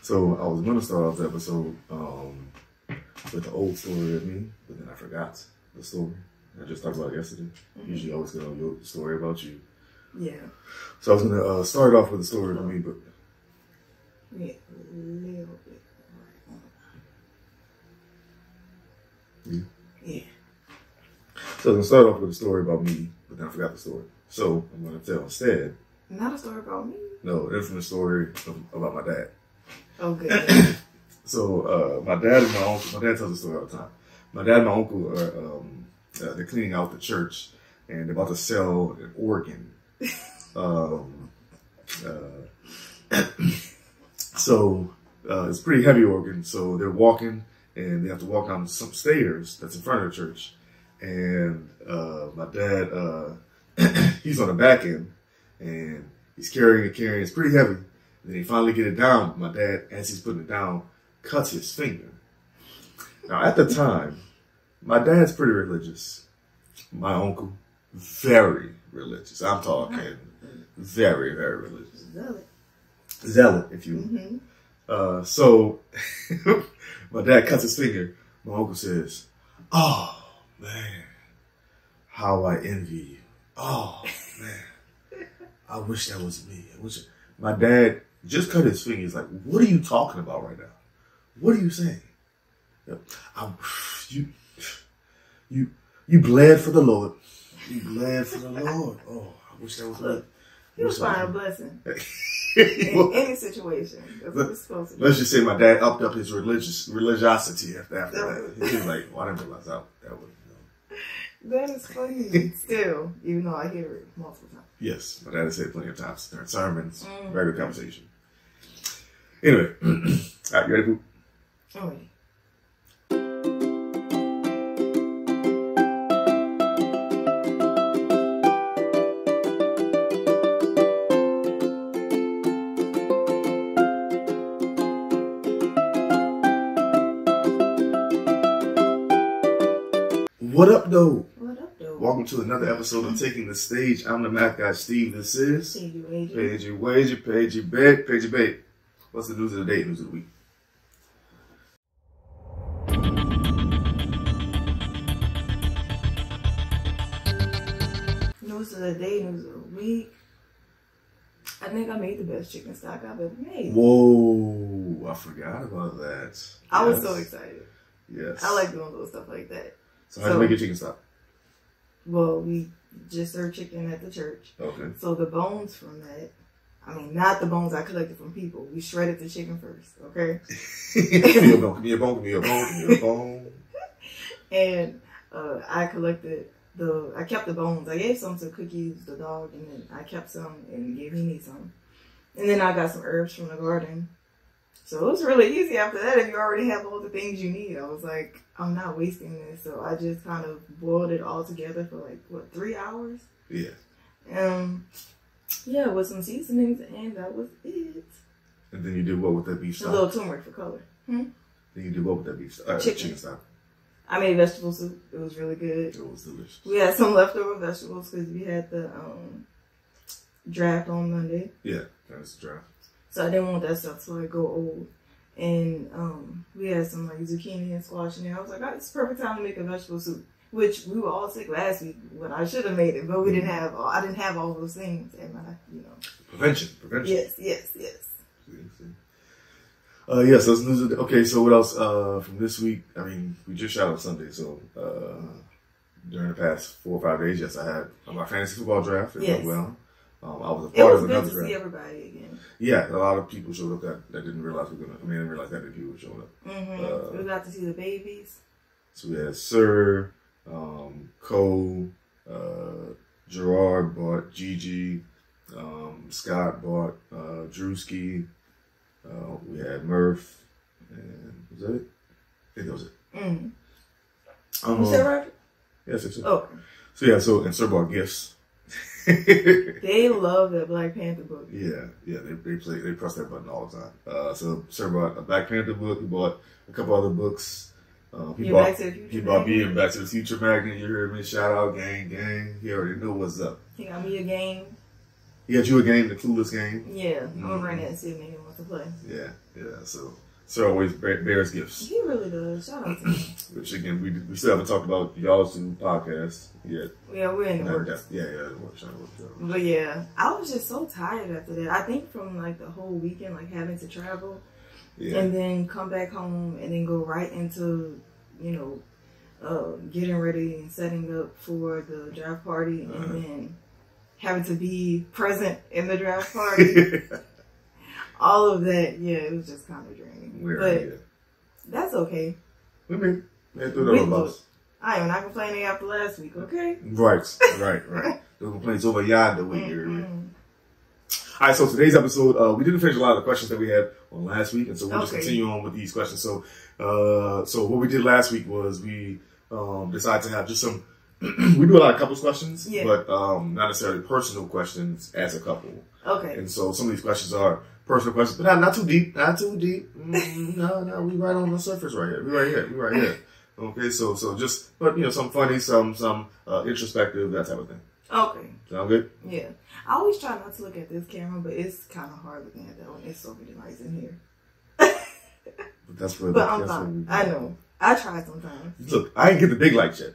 So I was going to start off the episode with the old story of me, but then I forgot the story. I just talked about it yesterday. Usually I always get on your story about you. Yeah. So I was going to start off with the story of me, but... Yeah, a little bit. Yeah. So I'm going to start off with a story about me, but then I forgot the story. So I'm going to tell instead. Not a story about me? No, an infamous story about my dad. Oh, good. So my dad and my uncle, my dad tells the story all the time. My dad and my uncle are they're cleaning out the church and they're about to sell an organ. So it's a pretty heavy organ. So they're walking and they have to walk down some stairs that's in front of the church. And my dad, he's on the back end and he's carrying. It's pretty heavy. And then he finally get it down. My dad, as he's putting it down, cuts his finger. Now, at the time, my dad's pretty religious. My uncle, very religious. I'm talking very, very religious. Zealot, if you will. So, my dad cuts his finger. My uncle says, "Oh, man, how I envy you. Oh, man, I wish that was me. I wish." My dad just cut his finger. He's like, "What are you talking about right now? What are you saying? You bled for the Lord. You bled for the Lord. Oh, I wish that was me." You was find a blessing in any situation. That's what it's supposed to be. Let's just say my dad upped up his religiosity after that. He was like, "Well, I didn't realize that was." That is funny. Still, even though I hear it multiple times. Yes, my dad has said plenty of times during sermons. Very good conversation. Anyway, all right, you ready, Poop? Oh, yeah. What up, though? What up, though? Welcome to another episode of Taking the Stage. I'm the math guy, Steve. This is Pagey Bait. What's the news of the day, news of the week? News of the day, news of the week. I think I made the best chicken stock I've ever made. Whoa, I forgot about that. I was so excited. Yes. I like doing little stuff like that. So how do you make your chicken stock? Well, we just serve chicken at the church. Okay. So the bones from that, I mean, not the bones I collected from people. We shredded the chicken first, okay? Give me a bone. And I collected I kept the bones. I gave some to Cookies, the dog, and then I kept some and gave Nene some. And then I got some herbs from the garden. So it was really easy after that. If you already have all the things you need, I was like, I'm not wasting this. So I just kind of boiled it all together for like, 3 hours? Yeah. Yeah, with some seasonings, and that was it. And then you did what with that beef stock? A little turmeric for color. Then you did what with that beef stock? Chicken stock. I made vegetable soup. It was really good. It was delicious. We had some leftover vegetables because we had the draft on Monday. Yeah, that's the draft. So I didn't want that stuff to go old. And we had some like zucchini and squash in there. I was like, oh, it's the perfect time to make a vegetable soup. Which we were all sick last week when I should have made it, but we didn't have. I didn't have all those things in my, Prevention. Yes. Yes, those news. Okay, so what else from this week? I mean, we just shot on Sunday, so during the past 4 or 5 days, yes, I had my fantasy football draft. It went well. I was a part of another draft. It was good to see everybody again. Yeah, a lot of people showed up that didn't realize we were gonna. I mean, I didn't realize that many people were showing up. We got to see the babies. So we had Sir, Cole, Gerard bought Gigi, Scott bought Drewski. We had Murph, and was that it? I think that was it. You said Roger? Yeah, I said so. Okay. So Sir bought gifts. They love that Black Panther book. Yeah, they press that button all the time. So Sir bought a Black Panther book. He bought a couple other books. He bought me and Back to the Future magnet. You heard me? Shout out, gang. He already knew what's up. He got me a game. He had you a game, the Clueless game. Yeah, I'm gonna bring that and see if anyone wants to play. Yeah. So Sir always bears gifts. He really does. Shout out to him. Which again, we still haven't talked about y'all's two podcasts yet. Yeah, we're in the works. Yeah, the works. But yeah, I was just so tired after that. I think from like the whole weekend, like having to travel, and then come back home, and then go right into, getting ready and setting up for the draft party, and then having to be present in the draft party. All of that, it was just kind of draining. That's okay. We made through those loss. I am not complaining after last week, okay? Right. No complaints over yonder way. All right, so today's episode, we didn't finish a lot of the questions that we had on last week, and so we'll just continue on with these questions. So what we did last week was we decided to have just some. We do a lot of couples questions, but not necessarily personal questions as a couple. Okay. And so some of these questions are personal questions, but not too deep. No, we right on the surface right here. We right here. Okay, so just, but some funny, some introspective, that type of thing. Okay. Sound good? Yeah. I always try not to look at this camera, but it's kind of hard looking at that one. It's so many lights in here. But that's what. But I'm fine. I know. I try sometimes. Look, I ain't get the big lights yet.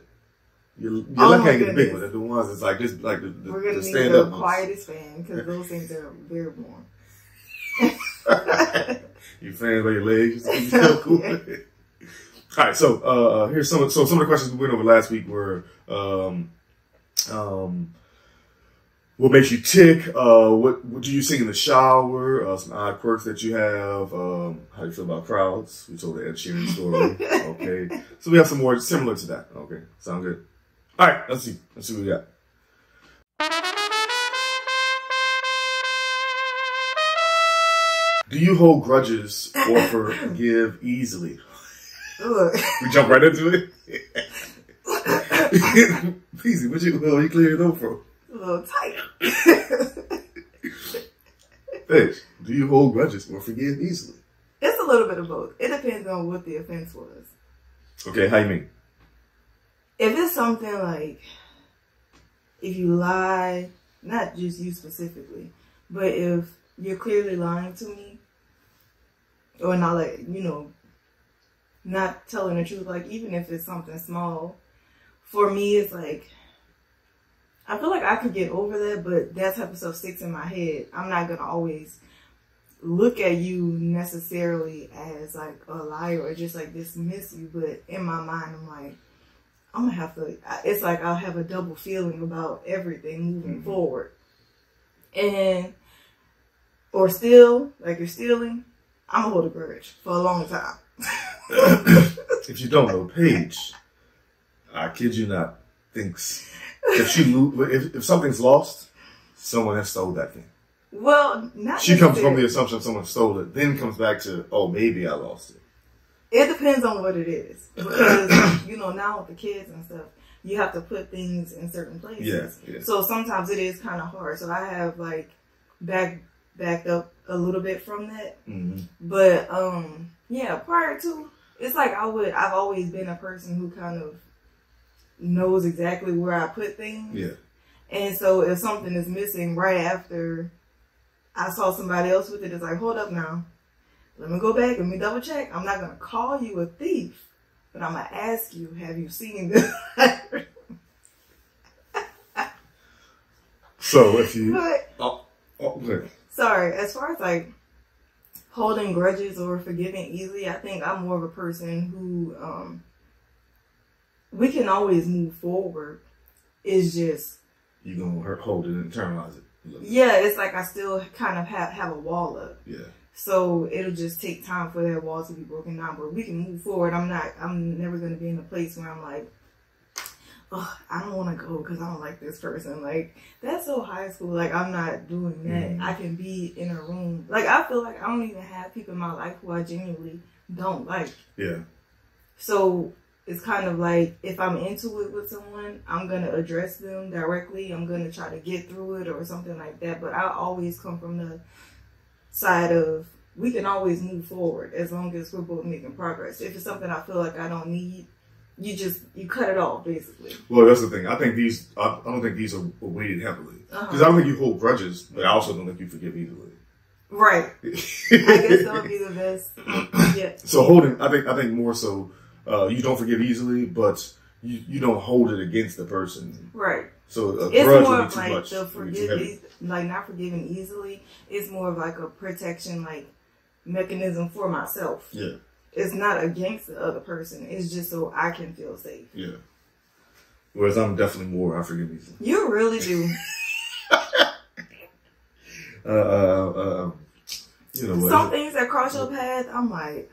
You're lucky I ain't get the big ones. The ones that's like this, like the we're gonna need the quietest fan because those things are very warm. You fans by your legs? Cool. All right, so here's some of the questions we went over last week were what makes you tick? What do you sing in the shower? Some odd quirks that you have. How do you feel about crowds? We told the Ed Sheeran story. Okay, so we have some more similar to that. Okay, sound good. All right, let's see what we got. Do you hold grudges or forgive easily? We jump right into it. Easy, what you clear your throat from? A little tight. Bitch, do you hold grudges or forgive easily? It's a little bit of both. It depends on what the offense was. Okay, how you mean? If it's something like, if you lie, not just you specifically, but if you're clearly lying to me, or not like, not telling the truth, like even if it's something small, for me it's like, I feel like I could get over that, but that type of stuff sticks in my head. I'm not going to always look at you necessarily as like a liar or just like dismiss you, but in my mind I'm like, I'm going to have to, it's like I'll have a double feeling about everything moving forward. Or still, like you're stealing, I'm going to hold a grudge for a long time. If you don't know, Paige, I kid you not, thinks if something's lost, someone has stole that thing. Well, not she comes from the assumption someone stole it, then comes back to, oh, maybe I lost it. It depends on what it is. Because, now with the kids and stuff, you have to put things in certain places. Yeah. So sometimes it is kind of hard. So I have like backed up a little bit from that. But prior to, it's like I've always been a person who kind of knows exactly where I put things. Yeah. And so if something is missing right after I saw somebody else with it, it's like, hold up now. Let me go back. Let me double check. I'm not going to call you a thief, but I'm going to ask you, have you seen this? So if you... Sorry. As far as like holding grudges or forgiving easily, I think I'm more of a person who... we can always move forward. It's just... You're going to hold it and internalize it. Yeah, it's like I still kind of have a wall up. Yeah. So it'll just take time for that wall to be broken down. But we can move forward. I'm never going to be in a place where I'm like, oh, I don't want to go because I don't like this person. Like, that's so high school. Like, I'm not doing that. I can be in a room. Like, I feel like I don't even have people in my life who I genuinely don't like. Yeah. So it's kind of like, if I'm into it with someone, I'm going to address them directly. I'm going to try to get through it or something like that. But I always come from the side of, we can always move forward as long as we're both making progress. If it's something I feel like I don't need, you cut it off basically. Well, that's the thing. I think I don't think these are weighted heavily because I don't think you hold grudges, but I also don't think you forgive easily. Right. I guess that would be the best. Yeah. So holding, I think more so, you don't forgive easily, but you don't hold it against the person. Right. So a it's grudge more would of be too like much. like not forgiving easily. It's more of like a protection like mechanism for myself. Yeah. It's not against the other person. It's just so I can feel safe. Yeah. Whereas I'm definitely more I forgive easily. You really do. You know what? Some things that cross your path, I'm like,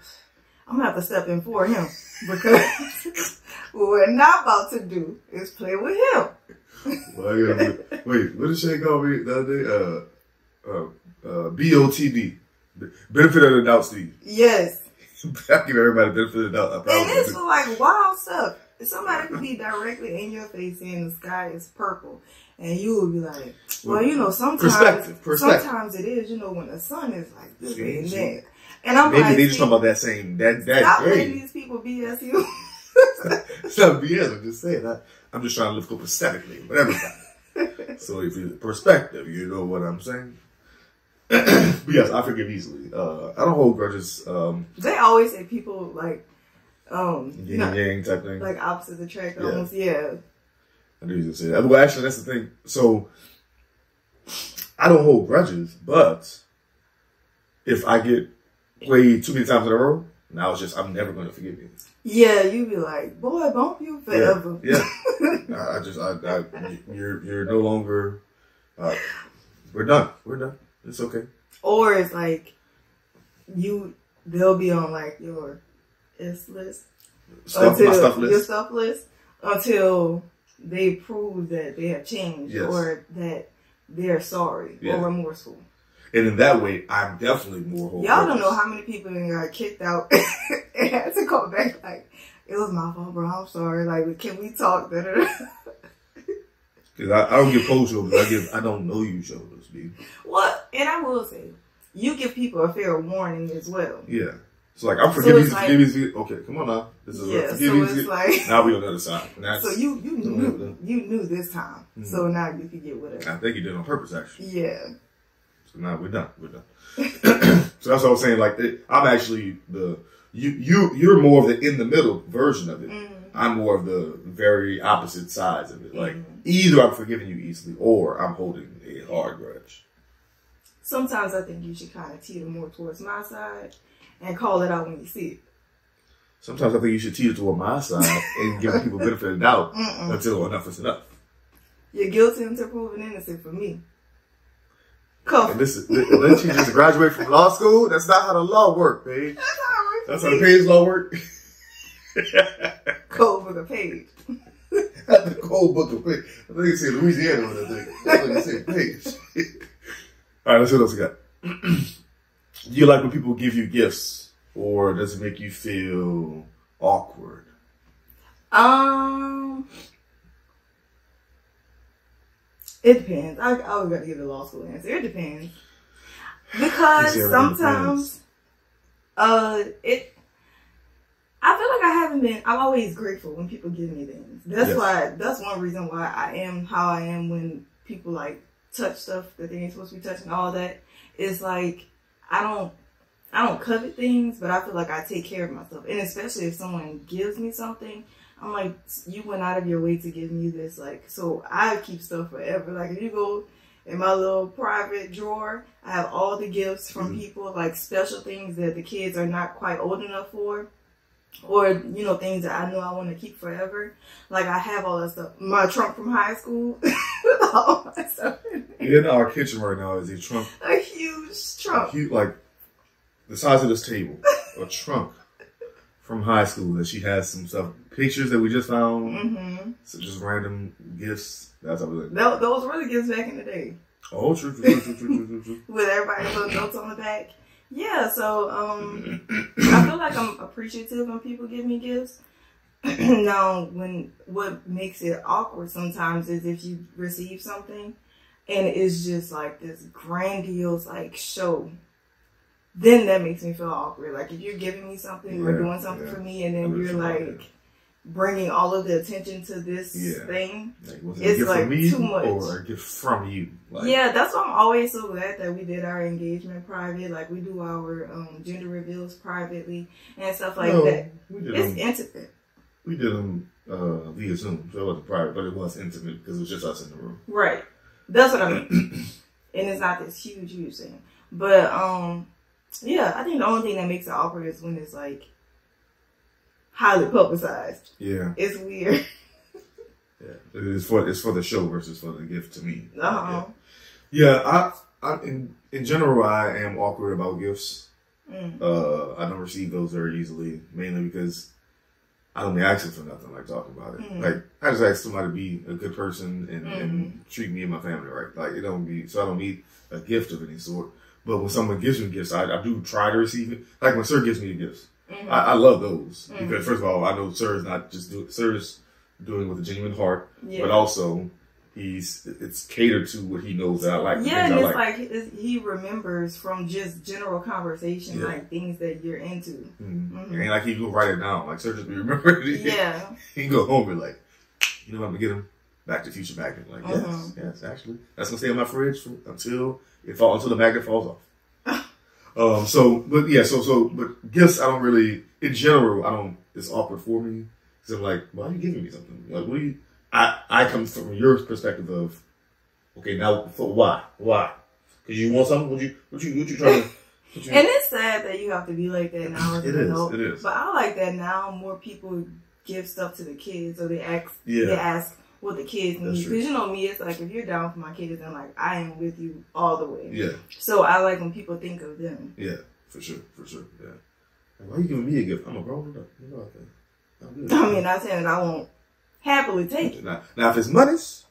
I'm gonna have to step in for him because what we're not about to do is play with him. Well, yeah, wait, what did Shay call me the other day? BOTD. Benefit of the doubt, Steve. Yes. I give everybody benefit of the doubt. And it's for like wild stuff. Somebody could be directly in your face saying the sky is purple. And you would be like, well, you know, sometimes it is, you know, when the sun is like this and that. And I'm maybe like, they just talking about that same that stop day. letting these people BS you. It's not BS. I'm just saying that. I'm just trying to live aesthetically with everybody. So if you perspective, you know what I'm saying. But yes, I forgive easily. I don't hold grudges. They always say people like yin and yang type thing, like opposites attract. Almost, yeah. I knew you were gonna say that. Well, actually, that's the thing. So I don't hold grudges, but if I get played too many times in a row, now it's just I'm never going to forgive you. Yeah, you be like, boy, bump you forever. Yeah. You're no longer. We're done. We're done. It's okay. Or it's like they'll be on like your S list, your stuff list until they prove that they have changed or that they're sorry or remorseful. And in that way, I'm definitely more whole. Y'all don't know how many people got kicked out and had to come back like, it was my fault, bro. I'm sorry. Like, can we talk? Because I don't give cold shoulders. I don't know you shoulders, B. What? And I will say, you give people a fair warning as well. Yeah. It's like, I'm forgiving you. Okay, come on now. This is now we on the other side. So you knew this time. Mm-hmm. So now you can get whatever. I think you did it on purpose, actually. Yeah. So now we're done. So that's what I was saying. Like, I'm actually you're more of the in the middle version of it. Mm-hmm. I'm more of the very opposite sides of it. Like, either I'm forgiving you easily or I'm holding a hard grudge. Sometimes I think you should kind of teeter more towards my side and call it out when you see it. Sometimes I think you should teeter toward my side and give people benefit of the doubt until enough is enough. You're guilty until proven innocent for me. And didn't you just graduate from law school? That's not how the law works, babe. That's how the Page law works. Cold book of Page. The cold book of Page. I think you say Louisiana on that thing. I think you say Page. All right, let's see what else we got. Do you like when people give you gifts, or does it make you feel awkward? It depends. I always got to give the law school answer. It depends. Because sometimes, I feel like I'm always grateful when people give me things. That's one reason why I am how I am when people like touch stuff that they ain't supposed to be touching, all that. It's like, I don't covet things, but I feel like I take care of myself. And especially if someone gives me something, I'm like, you went out of your way to give me this. Like, so I keep stuff forever. Like, if you go in my little private drawer, I have all the gifts from people, like special things that the kids are not quite old enough for. Or, you know, things that I know I want to keep forever. Like, I have all that stuff. My trunk from high school with all my stuff in it. In our kitchen right now is a trunk. A huge trunk. Like, the size of this table. A trunk from high school that she has some stuff. Pictures that we just found. Mm-hmm. So just random gifts. That's how we look. Those were the gifts back in the day. Oh, true. With everybody's little notes on the back. Yeah, so I feel like I'm appreciative when people give me gifts. Now, what makes it awkward sometimes is if you receive something and it's just like this grandiose like show, then that makes me feel awkward. Like if you're giving me something or doing something for me and then you're like, bringing all of the attention to this thing. Like, was it it's a gift like from me too much. or a gift from you? Like, yeah, that's why I'm always so glad that we did our engagement private. Like we do our gender reveals privately and stuff like that. It's intimate. We did them via Zoom, so it wasn't private, but it was intimate because it was just us in the room. Right. That's what I mean. And it's not this huge thing. But yeah, I think the only thing that makes it awkward is when it's like highly publicized. Yeah. It's weird. Yeah. It's for the show versus for the gift to me. Yeah, in general I am awkward about gifts. I don't receive those very easily, mainly because I don't be asking for nothing, like talking about it. Like I just ask somebody to be a good person and treat me and my family right. Like I don't need a gift of any sort. But when someone gives me gifts, I do try to receive it. Like when Sir gives me gifts, I love those because first of all, I know Sir is not just Sir's doing it with a genuine heart, but also it's catered to what he knows that I like. Yeah, and it's like he remembers from just general conversation, like things that you're into. And like he go write it down, like Sir just be remembering it. Yeah, he can go home and like, you know, I'm gonna get him Back to the Future magnet. Like yes, actually, that's gonna stay in my fridge until the magnet falls off. But gifts, I don't really, in general, it's awkward for me because I'm like, why are you giving me something? Like, what do you? I come from your perspective of, okay, now why? Because you want something? What you trying to? And it's sad that you have to be like that now. It is. But I like that now. More people give stuff to the kids, or they ask what the kids need. Because you know me, it's like if you're down for my kids, I'm like I am with you all the way. Yeah. So I like when people think of them. Yeah, for sure. Yeah. Like, why are you giving me a gift? I'm a grown up. You know that. I mean, not saying that I won't happily take it. Now if it's monies,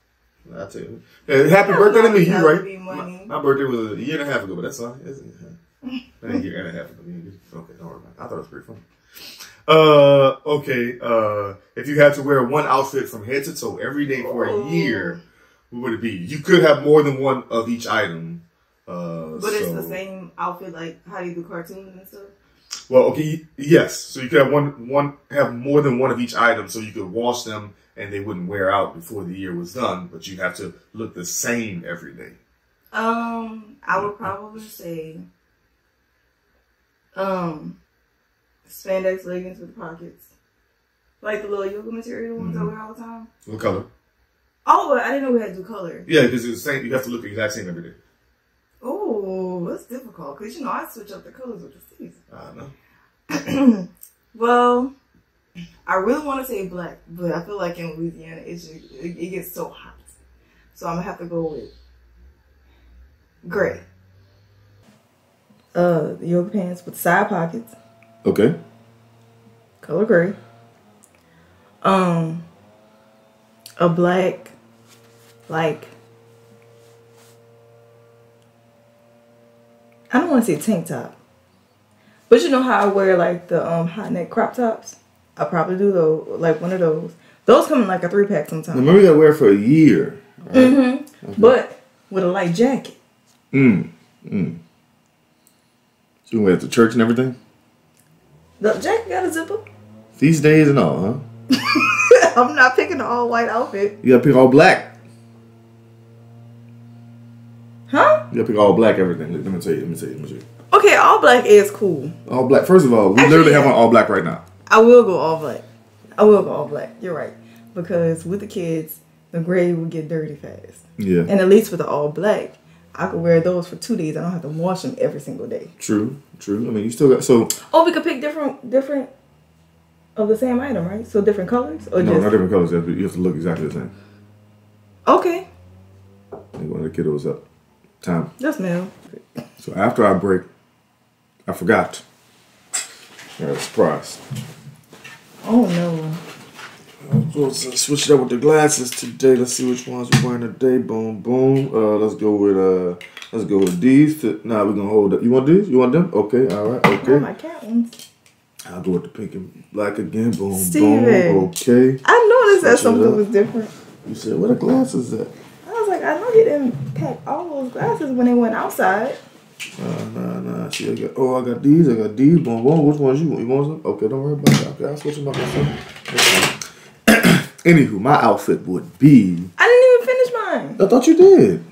I'll tell you. Happy birthday to me, you right? My birthday was a year and a half ago, but that's fine. A year and a half ago. Okay, don't worry about it. I thought it was pretty funny. Okay. If you had to wear one outfit from head to toe every day for a year, what would it be? You could have more than one of each item. But it's the same outfit, like how you do cartoons and stuff? Well, okay, yes. So you could have more than one of each item, so you could wash them and they wouldn't wear out before the year was done, but you have to look the same every day. I would probably say spandex leggings with pockets. Like the little yoga material ones I wear all the time. What color? Oh, I didn't know we had to do color. Yeah, because it's the same. You have to look the exact same every day. Oh, that's difficult because I switch up the colors with the season. I know. Well, I really want to say black, but I feel like in Louisiana it gets so hot, so I'm gonna have to go with gray. The yoga pants with side pockets. Okay. Color gray. A black, like, I don't want to say tank top, but you know how I wear like the high neck crop tops? I probably do those, like one of those. Those come in like a 3-pack sometimes. Remember you gotta wear it for a year. Right? Okay. But with a light jacket. So you can wear it to church and everything? The jacket got a zipper. Feast days and all, huh? I'm not picking an all white outfit. You gotta pick all black. Huh? You gotta pick all black everything. Let me tell you. Okay, all black is cool. All black. First of all, we literally have on all black right now. I will go all black. You're right. Because with the kids, the gray will get dirty fast. Yeah. And at least with the all black, I could wear those for 2 days. I don't have to wash them every single day. True. I mean, you still got so. Oh, we could pick different of the same item, right? So different colors, or no, not different colors. You have to look exactly the same. Okay. You want the kiddos up. Time. Yes, ma'am. So after our break, I forgot. I got a surprise. Oh no. I'm supposed to switch it up with the glasses today. Let's see which ones we're wearing today. Boom, boom. Let's go with these. Nah, we're gonna hold up. You want these? You want them? Okay, all right, okay. Oh, my cat ones. I'll go with the pink and black again. Boom, Steven. Boom. Okay. I noticed that something was different. You said, where the glasses at? I was like, I know he didn't pack all those glasses when they went outside. Nah. See, I got these. Boom, boom. Which ones you want? You want some? Okay, don't worry about that. Okay, I'll switch them up myself. Anywho, my outfit would be... I didn't even finish mine. I thought you did.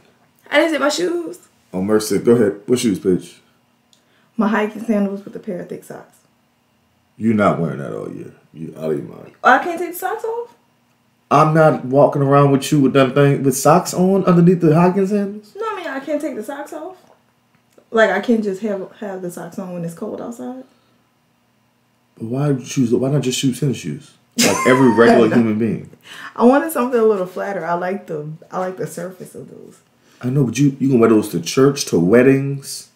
I didn't say my shoes. Oh, mercy. Go ahead. What shoes, Paige? My hiking sandals with a pair of thick socks. You're not wearing that all year. You out of your mind. Oh, I can't take the socks off? I'm not walking around with you with that thing with socks on underneath the hiking sandals. No, I mean I can't take the socks off. Like I can't just have the socks on when it's cold outside. But why not just choose tennis shoes? Like every regular human being. I wanted something a little flatter. I like the surface of those. I know, but you can wear those to church, to weddings,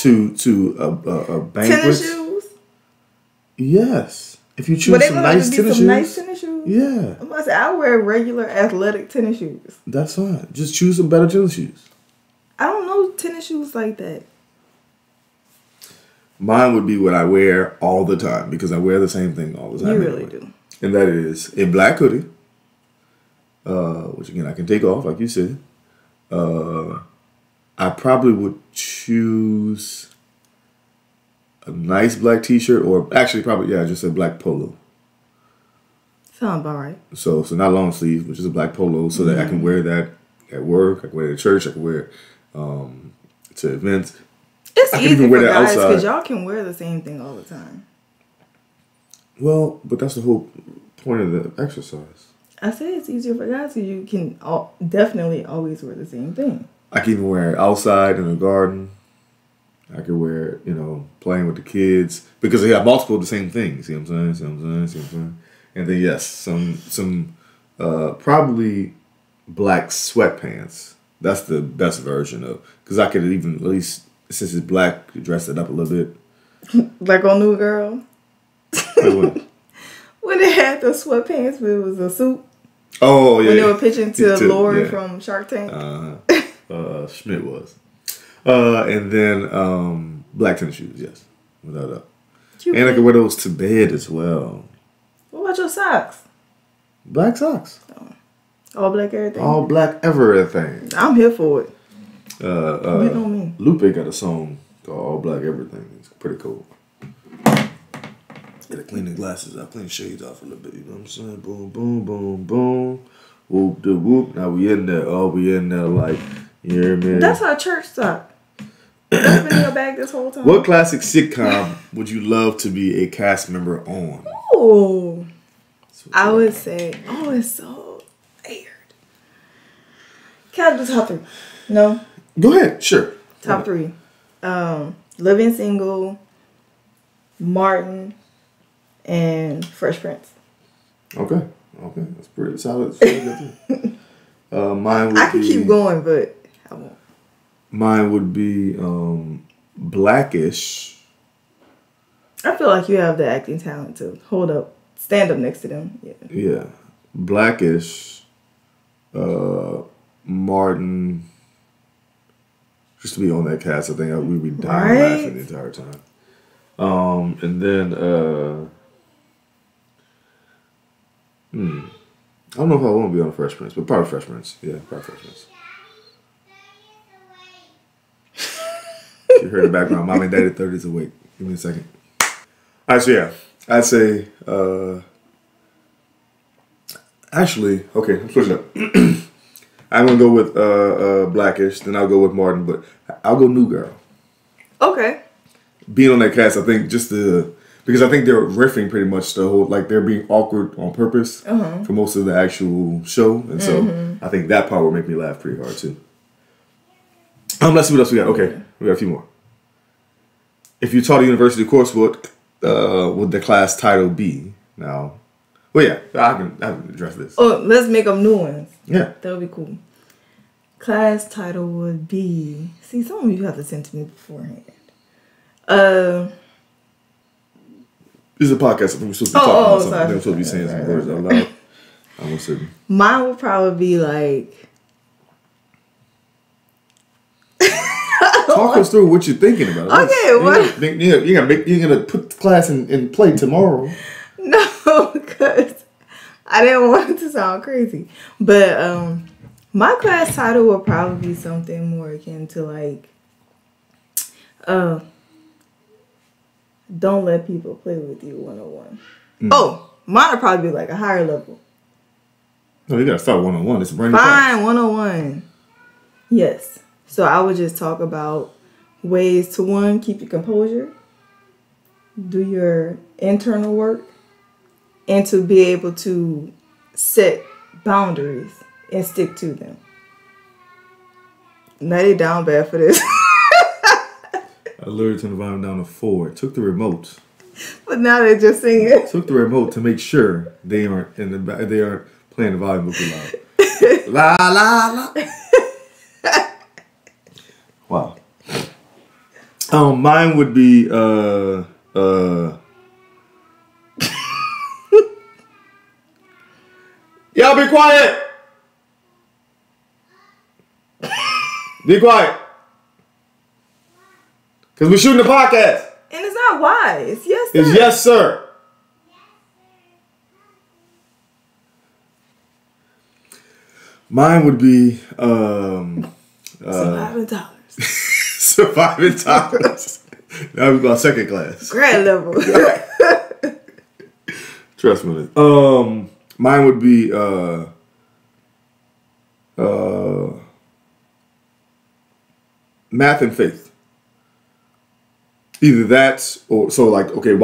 to a banquet. Tennis shoes. Yes, if you choose some nice tennis shoes. Nice tennis shoes. Yeah. I'm about to say I wear regular athletic tennis shoes. That's fine. Just choose some better tennis shoes. I don't know tennis shoes like that. Mine would be what I wear all the time because I wear the same thing all the time. You really do. And that is a black hoodie, which again I can take off, like you said. I probably would choose a nice black t-shirt, or actually probably, just a black polo. Sound about right. So not long sleeve, which is a black polo, so that I can wear that at work, I can wear it at church, I can wear it to events. It's easy for guys because y'all can wear the same thing all the time. Well, but that's the whole point of the exercise. I say it's easier for guys because you can definitely always wear the same thing. I can even wear it outside in the garden. I could wear it, playing with the kids because they have multiple of the same things. See what I'm saying? And then yes, some probably black sweatpants. That's the best version of, because I could even, at least since it's black, dress it up a little bit. Like on New Girl. Wait, when they had the sweatpants, but it was a suit. Oh yeah. When they were pitching to Lori from Shark Tank. Schmidt was. And then black tennis shoes, yes, without a. And I can wear those to bed as well. What about your socks? Black socks. Oh. All black everything. All black everything. I'm here for it. You know me. Lupe got a song called All Black Everything. It's pretty cool. Gotta clean the glasses out, clean the shades off a little bit, you know what I'm saying? Boom, boom, boom, boom. Whoop, the whoop. Now we in there. Oh, we in there like, you hear me? That's our church sock. That's been in your bag this whole time. What classic sitcom would you love to be a cast member on? Oh, I would say, it's so weird. Can I do top 3? No? Go ahead, sure. Top 3. Living Single, Martin, and Fresh Prince. Okay, that's pretty solid. Mine would I could keep going, but I won't. Mine would be Blackish. I feel like you have the acting talent to stand up next to them. Yeah. Blackish, Martin, just to be on that cast, I think we'd be dying laughing the entire time. And then, I don't know if I want to be on Fresh Prince, but probably Fresh Prince. Yeah, probably Fresh Prince. You heard the background. Mommy and Daddy 30's awake. Give me a second. All right, so yeah, I'd say, actually, okay, I'm switching up. I'm going to go with Blackish, then I'll go with Martin, but I'll go New Girl. Okay. Being on that cast, I think because I think they're riffing pretty much the whole, like they're being awkward on purpose for most of the actual show. And so I think that part would make me laugh pretty hard too. Let's see what else we got. Okay, we got a few more. If you taught a university course, what would the class title be? Now, well, yeah, I can address this. Oh, let's make up new ones. Yeah. That would be cool. Class title would be... See, some of you have to send to me beforehand. This is a podcast. I think we're supposed to be talking about something. Sorry. We're supposed to be saying some words out loud. I'm assuming. Mine would probably be like... Talk us through what you're thinking about. Okay, what? You're gonna put the class in play tomorrow. No, because I didn't want it to sound crazy. But my class title would probably be something more akin to like, don't let people play with you 101. Oh, mine would probably be like a higher level. No, you gotta start 101. It's a brand new Fine, class. 101. Yes. So I would just talk about ways to, one, keep your composure, do your internal work, and to be able to set boundaries and stick to them. Now they down bad for this. I literally turned the volume down to 4. Took the remote. But now they're just singing. Took the remote to make sure they aren't they aren't playing the volume too loud. La la la. Wow. Mine would be y'all be quiet. Be quiet. Because we're shooting a podcast. And it's not why. It's yes, sir. It's yes, sir. Mine would be Surviving dollars. surviving times. That would be my second class. Grad level. Trust me. Mine would be math and faith. Either that or so like okay,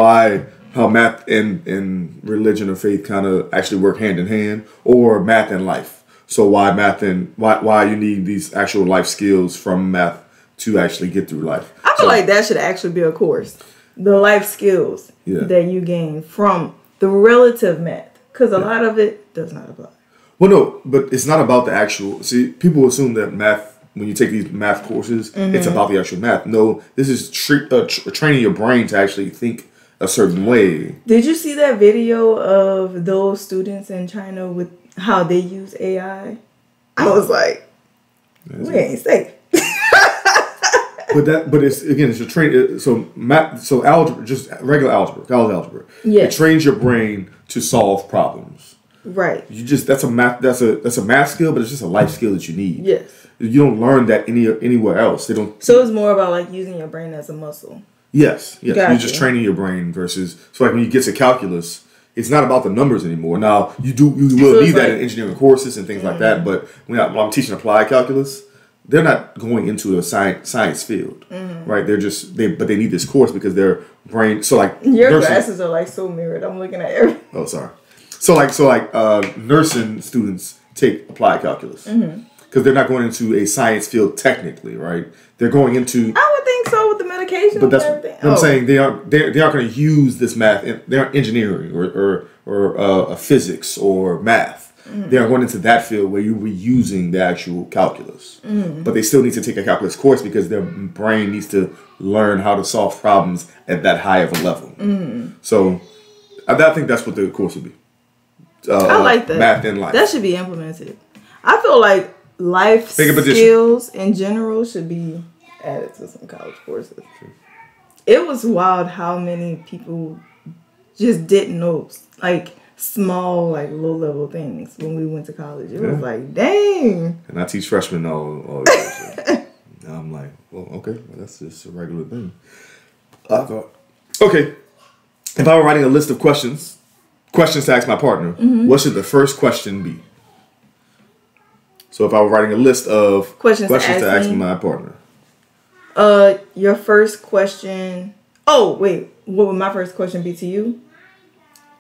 how math and religion or faith kind of actually work hand in hand, or math and life. So why math and why you need these actual life skills from math to actually get through life. I feel like that should actually be a course. The life skills that you gain from the relative math, because a lot of it does not apply. Well, no, but it's not about the actual. See, people assume that math. When you take these math courses, it's about the actual math. No, this is training your brain to actually think a certain way. Did you see that video of those students in China with how they use AI? I was like, we ain't safe. But it's a train. So math, so algebra, just regular algebra, college algebra. Yeah. It trains your brain to solve problems. Right. That's a math skill, but it's just a life skill that you need. Yes. You don't learn that anywhere else. They don't. So it's more about like using your brain as a muscle. Yes. Gotcha. You're just training your brain versus. So like when you get to calculus, it's not about the numbers anymore. Now you will need that in engineering courses and things like that. But when I'm teaching applied calculus, they're not going into a science field, right? But they need this course because their brain. So like your glasses are like so mirrored. I'm looking at everything. Oh, sorry. So like nursing students take applied calculus because they're not going into a science field technically, right? They're going into. I would think so with the medication. But that's and everything. what I'm saying. They aren't going to use this math. They aren't engineering or physics or math. They are going into that field where you'll be using the actual calculus. But they still need to take a calculus course because their brain needs to learn how to solve problems at that high of a level. So I think that's what the course would be. I like that. Math and life. That should be implemented. I feel like life skills in general should be added to some college courses. It was wild how many people just didn't know like small, like low level things when we went to college. It was like, dang. And I teach freshmen all year. So I'm like, well, okay, well, that's just a regular thing. I thought, okay, if I were writing a list of questions to ask my partner, what should the first question be? So if I were writing a list of questions to ask my partner. Your first question. Oh, wait. What would my first question be to you?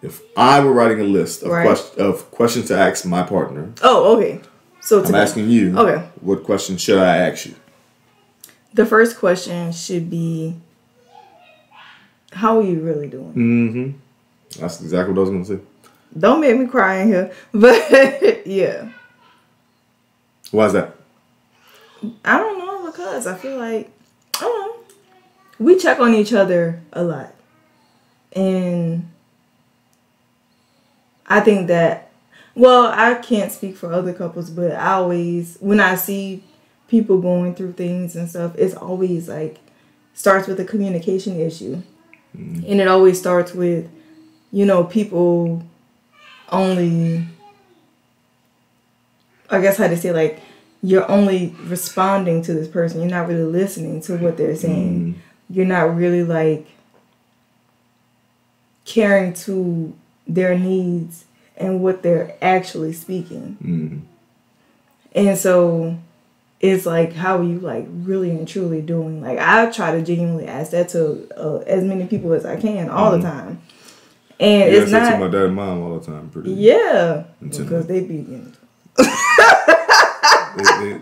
If I were writing a list of questions to ask my partner. Oh, okay. So I'm asking you. Okay. What question should I ask you? The first question should be, how are you really doing? That's exactly what I was going to say. Don't make me cry in here. But, yeah. Why is that? I don't know, because I feel like, I don't know. We check on each other a lot. And I think that, well, I can't speak for other couples, but I always, when I see people going through things and stuff, it's always like, starts with a communication issue. And it always starts with, people only, I guess how to say, like, you're only responding to this person. You're not really listening to what they're saying. You're not really, like, caring to their needs and what they're actually speaking. Mm-hmm. And so it's like, how are you like really and truly doing? Like, I try to genuinely ask that to as many people as I can all the time. And it's not to my dad and mom all the time. Pretty because they be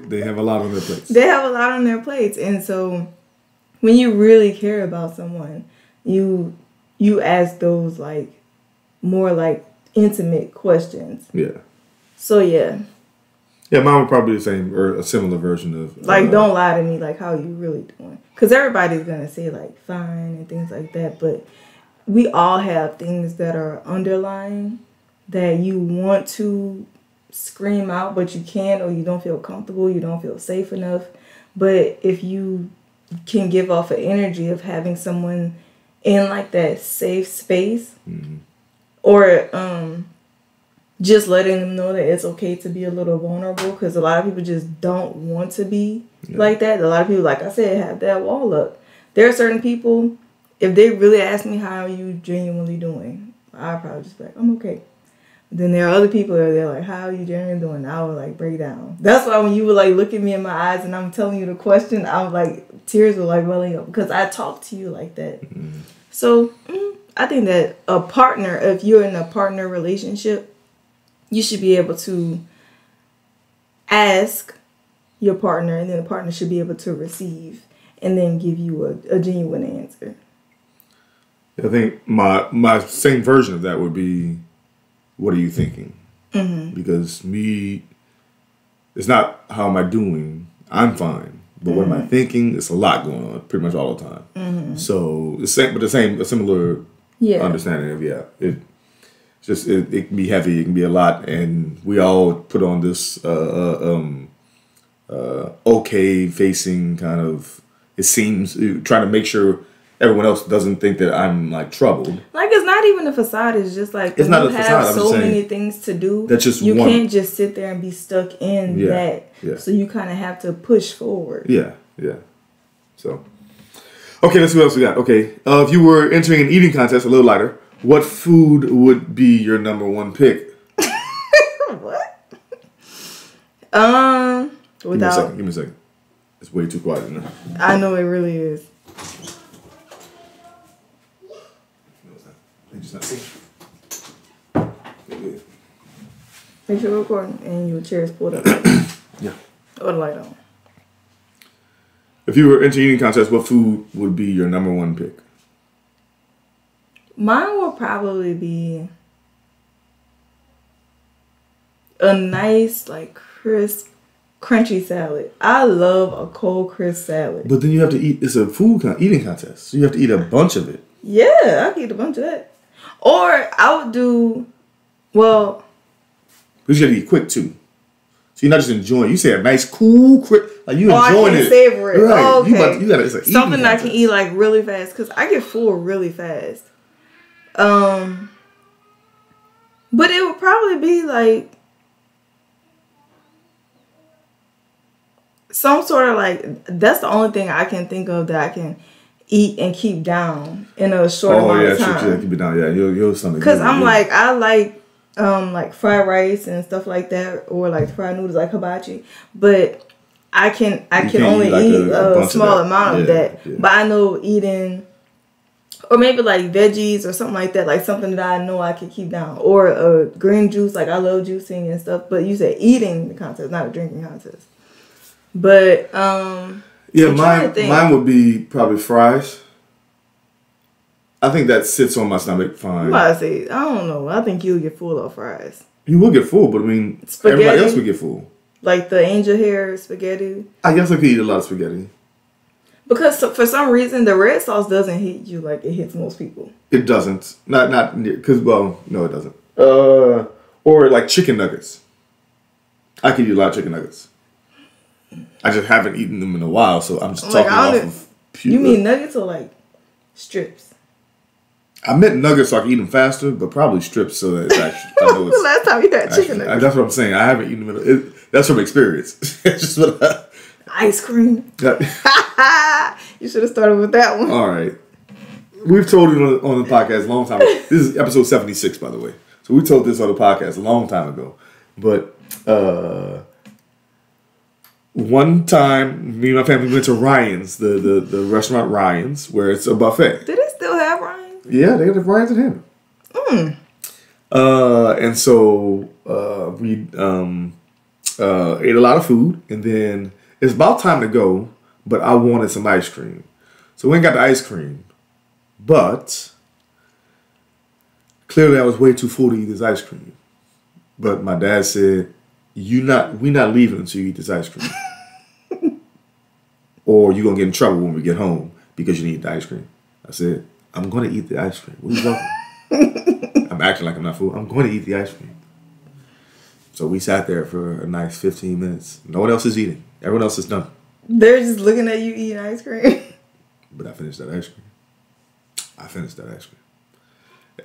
they have a lot on their plates. They have a lot on their plates, and so when you really care about someone, you ask those like more like intimate questions. Yeah. So yeah. Yeah, mine would probably be the same or a similar version of like don't lie to me, like how you really doing? Because everybody's gonna say like fine and things like that, but we all have things that are underlying that you want to scream out, but you can't, or you don't feel comfortable, you don't feel safe enough. But if you can give off an energy of having someone in like that safe space, or just letting them know that it's okay to be a little vulnerable, because a lot of people just don't want to be like that. A lot of people, like I said, have that wall up. There are certain people, if they really ask me how are you genuinely doing, I'll probably just be like, I'm okay. Then there are other people that they're like, how are you genuinely doing? I would like break down. That's why when you would like look at me in my eyes and I'm telling you the question, I was like, tears were like welling up, because I talk to you like that. So I think that a partner, if you're in a partner relationship, you should be able to ask your partner, and then the partner should be able to receive and then give you a genuine answer. I think my same version of that would be, what are you thinking? Because it's not how am I doing? I'm fine. But what am I thinking? It's a lot going on pretty much all the time. So a similar understanding of it can be heavy, it can be a lot, and we all put on this okay facing kind of, it seems, trying to make sure everyone else doesn't think that I'm like troubled. Like, it's not even a facade. It's just like, it's not a facade. You have so many things to do. That's just you can't just sit there and be stuck in that. Yeah. So you kind of have to push forward. Yeah. So, okay, let's see what else we got. Okay, if you were entering an eating contest, a little lighter, what food would be your number one pick? What? Give me a second. It's way too quiet in there. I know it really is. They just not see. Make sure we're recording and your chair is pulled up. Yeah. Or the light on. If you were entering an eating contest, what food would be your number one pick? Mine will probably be a nice, like, crisp, crunchy salad. I love a cold, crisp salad. But then you have to eat, it's a eating contest, so you have to eat a bunch of it. Yeah, I could eat a bunch of that. Or I would do, well... Because you got to eat quick, too. So you're not just enjoying it. You say a nice, cool, crisp, like you enjoying it. Savor it. Right. Oh, okay. You got to, it's like something that I can eat, like, really fast, because I get full really fast. But it would probably be like some sort of like, that's the only thing I can think of that I can eat and keep down in a short amount of time. Yeah, keep it down. Yeah, you'll something. Because I like fried rice and stuff like that, or like fried noodles, like hibachi. But I can only eat a small amount of that. Yeah. But I know eating, or maybe like veggies or something like that, like something that I know I can keep down, or green juice. Like I love juicing and stuff. But you said eating the contest, not a drinking contest. But mine would be probably fries. I think that sits on my stomach fine. I don't know. I think you'll get full of fries. You will get full, but I mean, spaghetti, everybody else would get full. Like the angel hair spaghetti. I guess I could eat a lot of spaghetti. Because for some reason, the red sauce doesn't hit you like it hits most people. It doesn't. Not near, because, well, no, it doesn't. Or like chicken nuggets. I could eat a lot of chicken nuggets. I just haven't eaten them in a while, so I'm just talking off of pure. You mean nuggets or like strips? I meant nuggets so I can eat them faster, but probably strips so that it's actually. I know it's, the last time you had chicken nuggets? That's what I'm saying. I haven't eaten them. That's from experience. It's just what ice cream. You should have started with that one. All right. We've told you on the podcast a long time ago. This is episode 76, by the way. So we told this on the podcast a long time ago. But one time, me and my family went to Ryan's, the restaurant Ryan's, where it's a buffet. Do they still have Ryan's? Yeah, they have Ryan's in Hammond. And so we ate a lot of food, and then it's about time to go, but I wanted some ice cream. So we ain't got the ice cream, but clearly I was way too full to eat this ice cream. But my dad said, we not leaving until you eat this ice cream. Or you're going to get in trouble when we get home because you need the ice cream. I said, I'm going to eat the ice cream. What are you talking? I'm acting like I'm not full. I'm going to eat the ice cream. So we sat there for a nice 15 minutes. No one else is eating. Everyone else is done. They're just looking at you eating ice cream. But I finished that ice cream.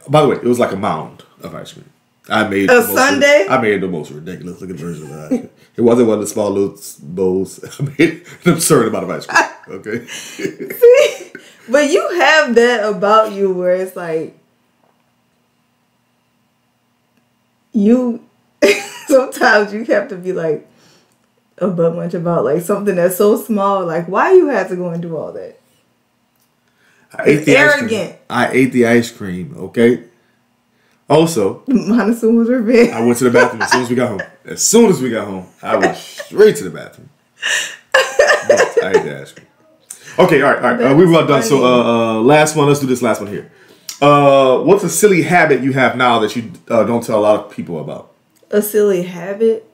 By the way, it was like a mound of ice cream. I made a sundae? I made the most ridiculous looking version of that. It wasn't one of the small little bowls. I made an absurd amount of ice cream. Okay. See, but you have that about you where it's like you sometimes you have to be like a butt munch about like something that's so small. Like why you have to go and do all that? It's arrogant. I ate the ice cream. Okay. Also, monsoon was revenge. I went to the bathroom as soon as we got home. As soon as we got home, I went straight to the bathroom. But I ate the ice cream. Okay, all right. We were done. So, last one. Let's do this last one here. What's a silly habit you have now that you don't tell a lot of people about? A silly habit?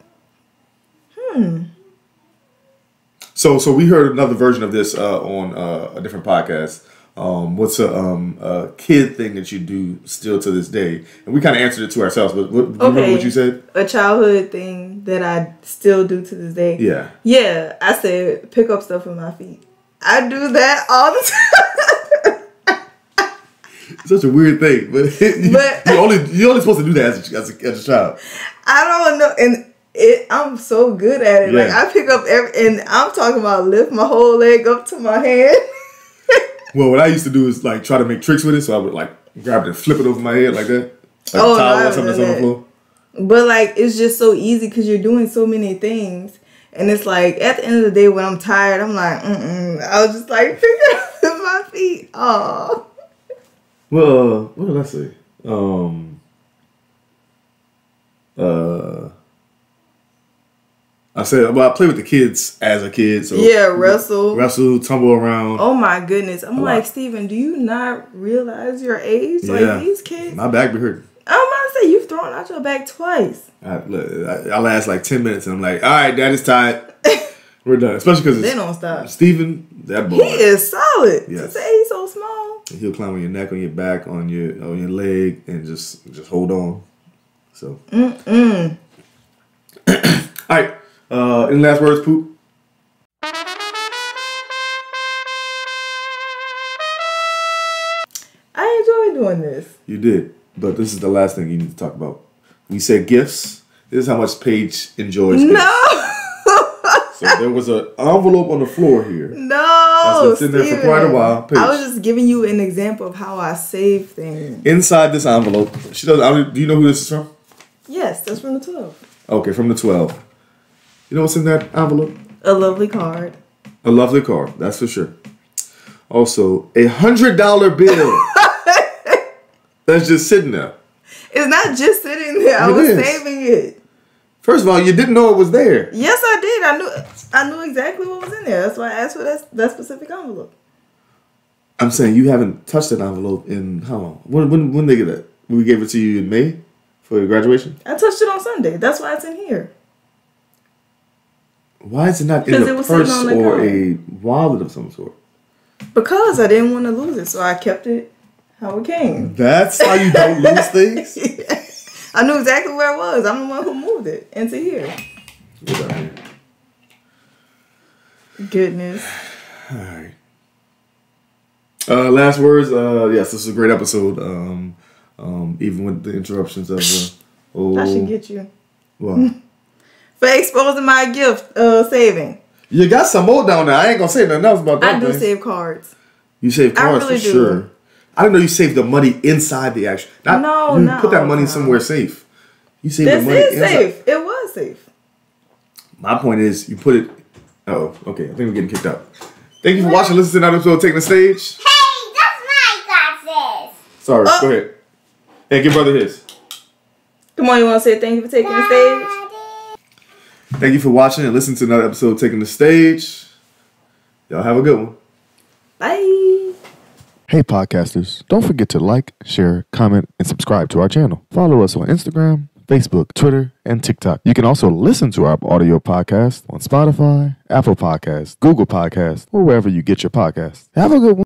So we heard another version of this on a different podcast. What's a kid thing that you do still to this day? And we kind of answered it to ourselves, but do you remember what you said? A childhood thing that I still do to this day. Yeah. Yeah, I said pick up stuff with my feet. I do that all the time. It's such a weird thing, but you're only supposed to do that as a child. I don't know, and I'm so good at it. Yeah. Like I pick up and I'm talking about lift my whole leg up to my hand. Well, what I used to do is like try to make tricks with it, so I would like grab it and flip it over my head like that, like a towel or something that's on the floor. But like it's just so easy because you're doing so many things, and it's like at the end of the day when I'm tired, I'm like, I was just like pick it up with my feet. Oh. Well, what did I say? I said, well, I play with the kids as a kid. So yeah, wrestle, tumble around. Oh my goodness. I'm like, Steven, do you not realize your age? Yeah. Like these kids. My back be hurting. I'm about to say, you've thrown out your back twice. I last like 10 minutes and I'm like, all right, Daddy's tired. We're done. Especially because they don't stop. Steven, that boy. He is solid. Yes. To say he's so small. He'll climb on your neck, on your back, on your leg, and just hold on. So. All right. Any last words, Poop? I enjoy doing this. You did, but this is the last thing you need to talk about. We said gifts. This is how much Paige enjoys gifts. No! So there was an envelope on the floor here. No, that's been sitting there for quite a while. Paige. I was just giving you an example of how I save things. Inside this envelope, do you know who this is from? Yes, that's from the 12. Okay, from the 12. You know what's in that envelope? A lovely card. A lovely card, that's for sure. Also, $100 bill. That's just sitting there. It's not just sitting there. I was saving it. First of all, you didn't know it was there. Yes, I did. I knew exactly what was in there. That's why I asked for that specific envelope. I'm saying you haven't touched that envelope in how long? When they get that? When we gave it to you in May for your graduation? I touched it on Sunday. That's why it's in here. Why is it not in a purse or a wallet of some sort? Because I didn't want to lose it, so I kept it how it came. That's how you don't lose things? Yeah. I knew exactly where it was. I'm the one who moved it into here. Goodness. All right. Last words. Yes, this is a great episode. Even with the interruptions of I should get you. What? For exposing my gift saving. You got some more down there. I ain't gonna say nothing else about that. I do save cards. You save cards for sure. I didn't know you saved the money inside the actual. No, you not put that all money the time. somewhere safe. You saved This the money is inside. safe. It was safe. My point is, you put it. Oh, okay. I think we're getting kicked out. Thank you for watching. Listen to another episode of Taking the Stage. Hey, that's my glasses. Sorry, go ahead. Hey, give brother his. Come on, you want to say thank you for taking the stage? Thank you for watching and listening to another episode of Taking the Stage. Y'all have a good one. Bye. Hey podcasters, don't forget to like, share, comment, and subscribe to our channel. Follow us on Instagram, Facebook, Twitter, and TikTok. You can also listen to our audio podcast on Spotify, Apple Podcasts, Google Podcasts, or wherever you get your podcasts. Have a good one.